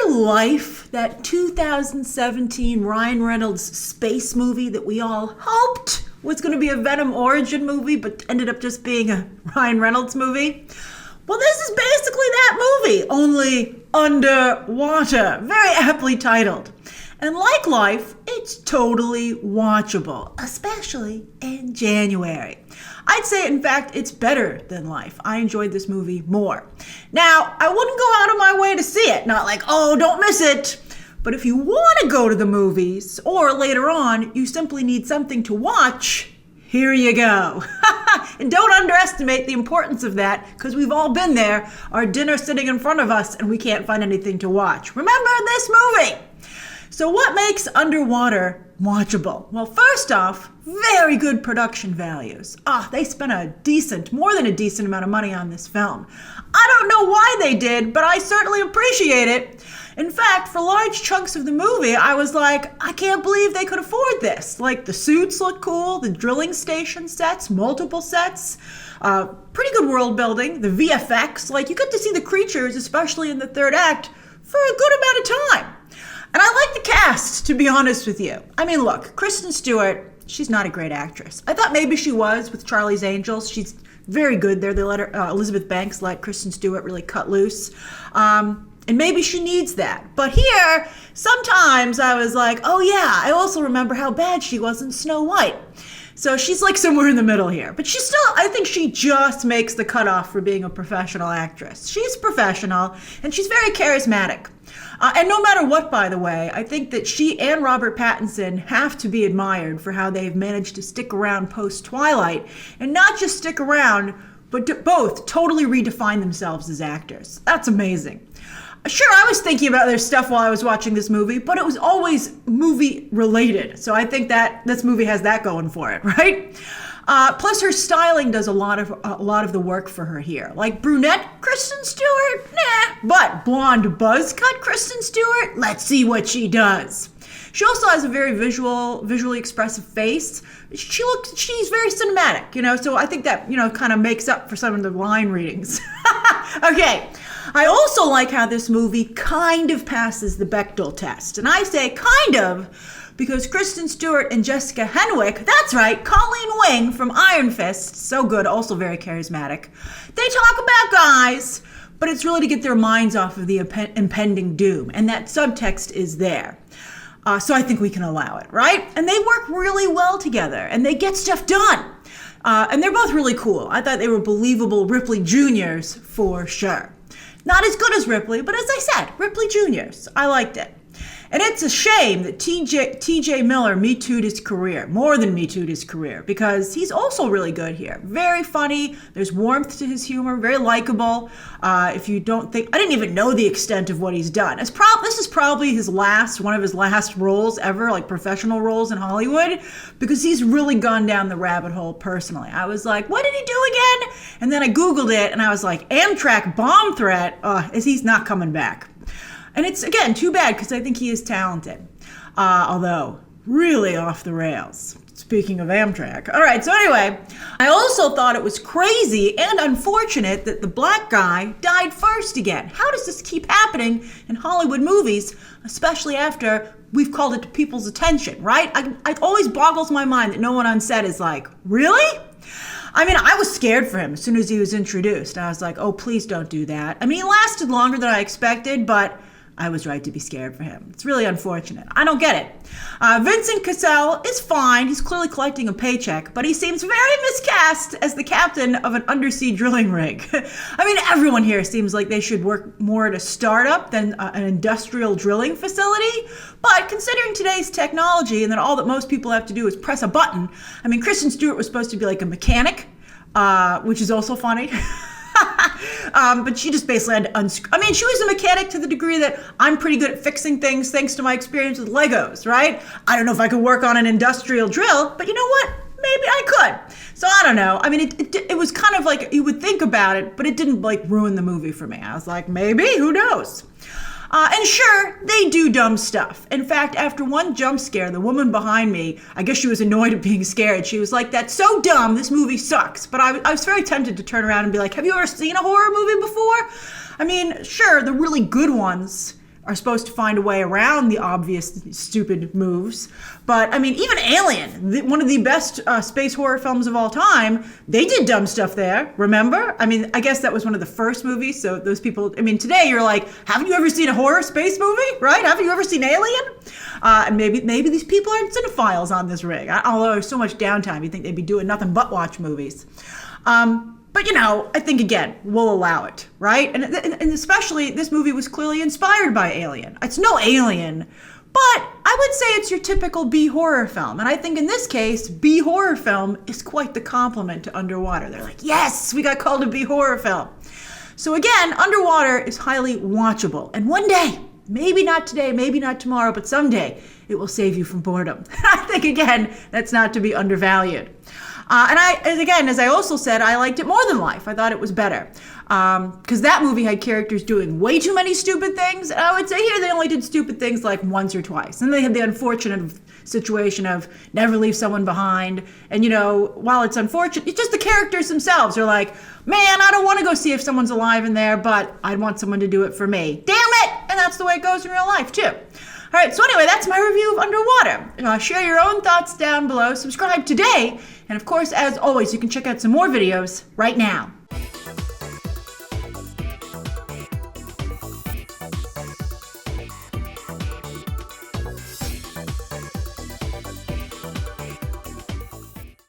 Life, that 2017 Ryan Reynolds space movie that we all hoped was going to be a Venom origin movie, but ended up just being a Ryan Reynolds movie? Well, this is basically that movie, only underwater. Very aptly titled. And like Life, it's totally watchable, especially in January. I'd say, in fact, it's better than Life. I enjoyed this movie more. Now, I wouldn't go out of my way to see it. Not like, oh, don't miss it. But if you want to go to the movies, or later on, you simply need something to watch, here you go. And don't underestimate the importance of that, because we've all been there. Our dinner sitting in front of us, and we can't find anything to watch. Remember this movie. So what makes Underwater watchable? Well, first off, very good production values. They spent more than a decent amount of money on this film. I don't know why they did, but I certainly appreciate it. In fact, for large chunks of the movie, I was like, I can't believe they could afford this. Like, the suits look cool, the drilling station sets, multiple sets, pretty good world building, the VFX, like you get to see the creatures, especially in the third act, for a good amount of time. And I like the cast, to be honest with you. I mean, look, Kristen Stewart, she's not a great actress. I thought maybe she was with Charlie's Angels. She's very good there. They let her, Elizabeth Banks let Kristen Stewart really cut loose. And maybe she needs that. But here, sometimes I was like, oh yeah, I also remember how bad she was in Snow White. So she's like somewhere in the middle here. But she's still, I think she just makes the cutoff for being a professional actress. She's professional, and she's very charismatic. And no matter what, by the way, I think that she and Robert Pattinson have to be admired for how they've managed to stick around post-Twilight, and not just stick around, but to both totally redefine themselves as actors. That's amazing. Sure, I was thinking about their stuff while I was watching this movie, but it was always movie-related. So I think that this movie has that going for it, right? Plus, her styling does a lot of the work for her here. Like brunette Kristen Stewart, nah. But blonde buzz cut Kristen Stewart, let's see what she does. She also has a very visually expressive face. She's very cinematic, so I think that, kind of makes up for some of the line readings. Okay. I also like how this movie kind of passes the Bechdel test. And I say kind of because Kristen Stewart and Jessica Henwick, that's right, Colleen Wing from Iron Fist, so good, also very charismatic. They talk about guys, but it's really to get their minds off of the impending doom. And that subtext is there. So I think we can allow it, right? And they work really well together, and they get stuff done. And they're both really cool. I thought they were believable Ripley Juniors for sure. Not as good as Ripley, but as I said, Ripley Juniors. I liked it. And it's a shame that TJ Miller Me Too'd his career, more than Me Too'd his career, because he's also really good here. Very funny, there's warmth to his humor, very likable. If you don't think, I didn't even know the extent of what he's done. This is probably one of his last roles ever, like professional roles in Hollywood, because he's really gone down the rabbit hole personally. I was like, what did he do again? And then I Googled it, and I was like, Amtrak bomb threat, he's not coming back. And it's, again, too bad because I think he is talented. Although, really off the rails. Speaking of Amtrak. All right, so anyway, I also thought it was crazy and unfortunate that the black guy died first again. How does this keep happening in Hollywood movies, especially after we've called it to people's attention, right? It always boggles my mind that no one on set is like, really? I mean, I was scared for him as soon as he was introduced. I was like, oh, please don't do that. I mean, he lasted longer than I expected, but I was right to be scared for him. It's really unfortunate. I don't get it. Vincent Cassel is fine. He's clearly collecting a paycheck, but he seems very miscast as the captain of an undersea drilling rig. I mean, everyone here seems like they should work more at a startup than an industrial drilling facility. But considering today's technology and that all that most people have to do is press a button, I mean, Kristen Stewart was supposed to be like a mechanic, which is also funny. But she just basically had to she was a mechanic to the degree that I'm pretty good at fixing things thanks to my experience with Legos, right? I don't know if I could work on an industrial drill, but you know what? Maybe I could. So I don't know. I mean, it was kind of like you would think about it, but it didn't like ruin the movie for me. I was like, maybe, who knows? And sure, they do dumb stuff. In fact, after one jump scare, the woman behind me, I guess she was annoyed at being scared. She was like, that's so dumb, this movie sucks. But I was very tempted to turn around and be like, have you ever seen a horror movie before? I mean, sure, the really good ones are supposed to find a way around the obvious stupid moves. But I mean, even Alien, one of the best space horror films of all time, they did dumb stuff there, remember? I mean, I guess that was one of the first movies, so those people, I mean, today you're like, haven't you ever seen a horror space movie, right? Haven't you ever seen Alien? And maybe these people aren't cinephiles on this rig. Although there's so much downtime, you'd think they'd be doing nothing but watch movies. But I think, again, we'll allow it, right? And especially, this movie was clearly inspired by Alien. It's no Alien, but I would say it's your typical B-horror film. And I think in this case, B-horror film is quite the compliment to Underwater. They're like, yes, we got called a B-horror film. So again, Underwater is highly watchable. And one day, maybe not today, maybe not tomorrow, but someday, it will save you from boredom. I think, again, that's not to be undervalued. As I also said, I liked it more than Life. I thought it was better. Because that movie had characters doing way too many stupid things. And I would say here they only did stupid things like once or twice. And they had the unfortunate situation of never leave someone behind. And, while it's unfortunate, it's just the characters themselves are like, man, I don't want to go see if someone's alive in there, but I'd want someone to do it for me. Damn it! And that's the way it goes in real life, too. All right, so anyway, that's my review of Underwater. Share your own thoughts down below. Subscribe today. And of course, as always, you can check out some more videos right now.